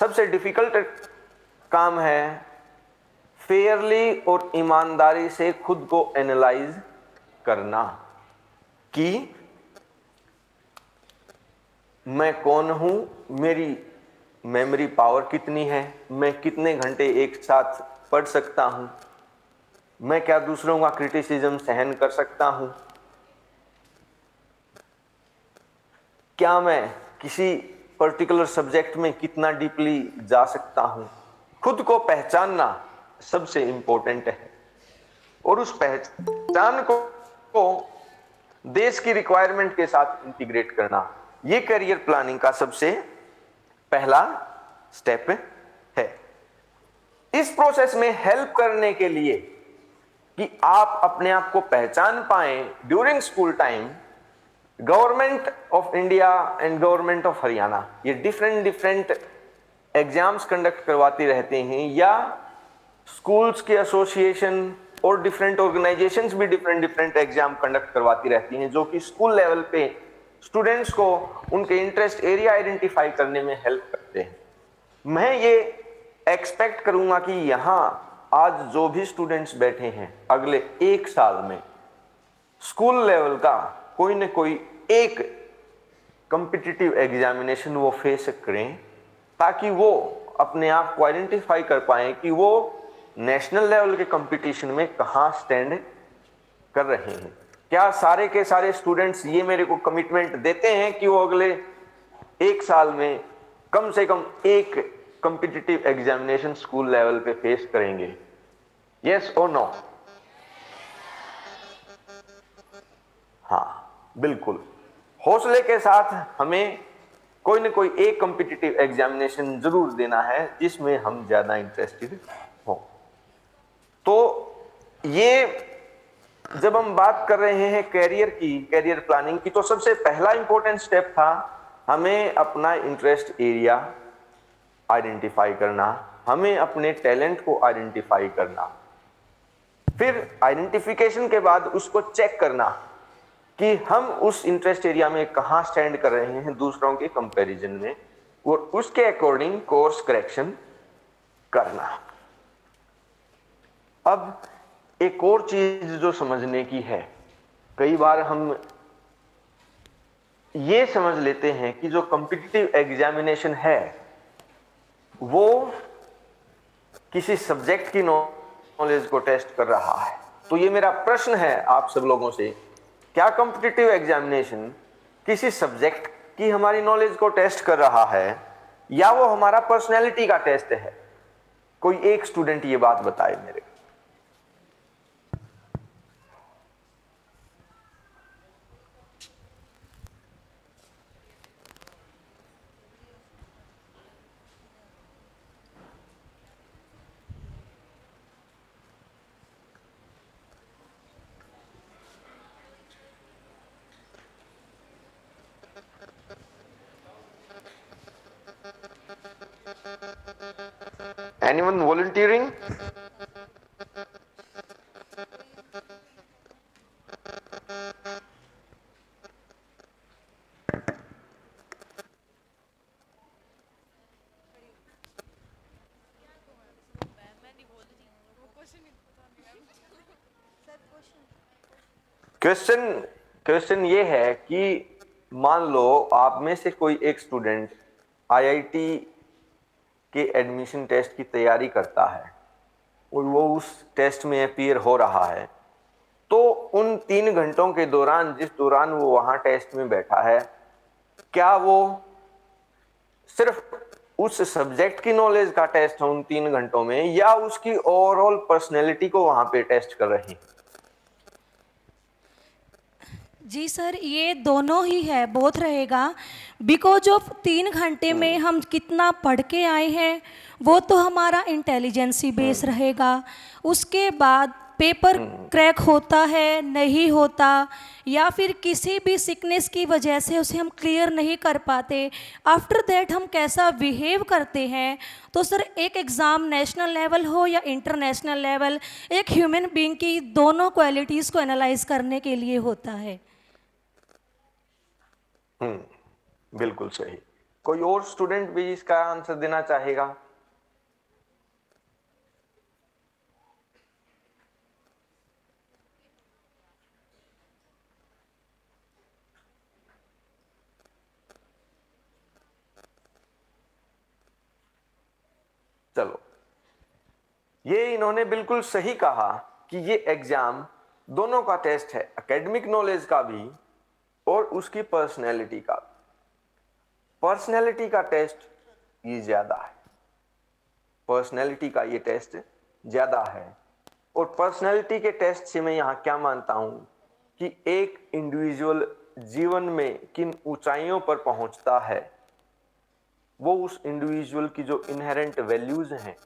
सबसे डिफिकल्ट काम है फेयरली और ईमानदारी से खुद को एनालाइज करना कि मैं कौन हूं, मेरी मेमोरी पावर कितनी है, मैं कितने घंटे एक साथ पढ़ सकता हूं, मैं क्या दूसरों का क्रिटिसिज्म सहन कर सकता हूं, क्या मैं किसी पर्टिकुलर सब्जेक्ट में कितना डीपली जा सकता हूं। खुद को पहचानना सबसे इंपॉर्टेंट है और उस पहचान को देश की रिक्वायरमेंट के साथ इंटीग्रेट करना, ये करियर प्लानिंग का सबसे पहला स्टेप है। इस प्रोसेस में हेल्प करने के लिए कि आप अपने आप को पहचान पाएं during school time, government of India and government of Haryana ये डिफरेंट एग्जाम्स कंडक्ट करवाती रहते हैं, या स्कूल्स के एसोसिएशन और डिफरेंट ऑर्गेनाइजेशंस भी डिफरेंट एग्जाम कंडक्ट करवाती रहती हैं, जो कि स्कूल लेवल पे स्टूडेंट्स को उनके इंटरेस्ट एरिया आइडेंटिफाई करने में हेल्प करते हैं। मैं ये एक्सपेक्ट करूंगा कि यहां आज जो भी स्टूडेंट्स बैठे हैं अगले एक साल में स्कूल लेवल का कोई न कोई एक कॉम्पिटिटिव एग्जामिनेशन वो फेस करें, ताकि वो अपने आप को आइडेंटिफाई कर पाए कि वो नेशनल लेवल के कंपटीशन में कहां स्टैंड कर रहे हैं। क्या सारे के सारे स्टूडेंट्स ये मेरे को कमिटमेंट देते हैं कि वो अगले एक साल में कम से कम एक कॉम्पिटिटिव एग्जामिनेशन स्कूल लेवल पे फेस करेंगे? यस और नो? हाँ, बिल्कुल। हौसले के साथ हमें कोई न कोई एक कॉम्पिटिटिव एग्जामिनेशन जरूर देना है जिसमें हम ज्यादा इंटरेस्टेड हो। तो ये जब हम बात कर रहे हैं कैरियर की, कैरियर प्लानिंग की, तो सबसे पहला इंपॉर्टेंट स्टेप था हमें अपना इंटरेस्ट एरिया आइडेंटिफाई करना, हमें अपने टैलेंट को आइडेंटिफाई करना, फिर आइडेंटिफिकेशन के बाद उसको चेक करना कि हम उस इंटरेस्ट एरिया में कहां स्टैंड कर रहे हैं दूसरों के कंपैरिजन में, और उसके अकॉर्डिंग कोर्स करेक्शन करना। अब एक और चीज जो समझने की है, कई बार हम ये समझ लेते हैं कि जो कॉम्पिटिटिव एग्जामिनेशन है वो किसी सब्जेक्ट की नॉलेज को टेस्ट कर रहा है। तो ये मेरा प्रश्न है आप सब लोगों से, क्या कॉम्पिटिटिव एग्जामिनेशन किसी सब्जेक्ट की हमारी नॉलेज को टेस्ट कर रहा है या वो हमारा पर्सनैलिटी का टेस्ट है? कोई एक स्टूडेंट ये बात बताए मेरे। Anyone volunteering? क्वेश्चन ये है कि मान लो आप में से कोई एक स्टूडेंट आईआईटी के एडमिशन टेस्ट की तैयारी करता है और वो उस टेस्ट में अपीयर हो रहा है, तो उन 3 घंटों के दौरान जिस दौरान वो वहां टेस्ट में बैठा है, क्या वो सिर्फ उस सब्जेक्ट की नॉलेज का टेस्ट है उन 3 घंटों में, या उसकी ओवरऑल पर्सनैलिटी को वहां पे टेस्ट कर रहे हैं? जी सर, ये दोनों ही है, बोथ रहेगा। बिकॉज ऑफ 3 घंटे में हम कितना पढ़ के आए हैं वो तो हमारा इंटेलिजेंसी बेस रहेगा। उसके बाद पेपर क्रैक होता है नहीं होता, या फिर किसी भी सिकनेस की वजह से उसे हम क्लियर नहीं कर पाते, आफ्टर दैट हम कैसा बिहेव करते हैं। तो सर एक एग्ज़ाम नेशनल लेवल हो या इंटरनेशनल लेवल, एक ह्यूमन बीइंग की दोनों क्वालिटीज़ को एनालाइज करने के लिए होता है। बिल्कुल सही। कोई और स्टूडेंट भी इसका आंसर देना चाहेगा? चलो, ये इन्होंने बिल्कुल सही कहा कि ये एग्जाम दोनों का टेस्ट है, एकेडमिक नॉलेज का भी और उसकी पर्सनैलिटी का। पर्सनैलिटी का टेस्ट ये ज्यादा है, पर्सनैलिटी का ये टेस्ट ज्यादा है। और पर्सनैलिटी के टेस्ट से मैं यहां क्या मानता हूं कि एक इंडिविजुअल जीवन में किन ऊंचाइयों पर पहुंचता है, वो उस इंडिविजुअल की जो इनहेरेंट वैल्यूज हैं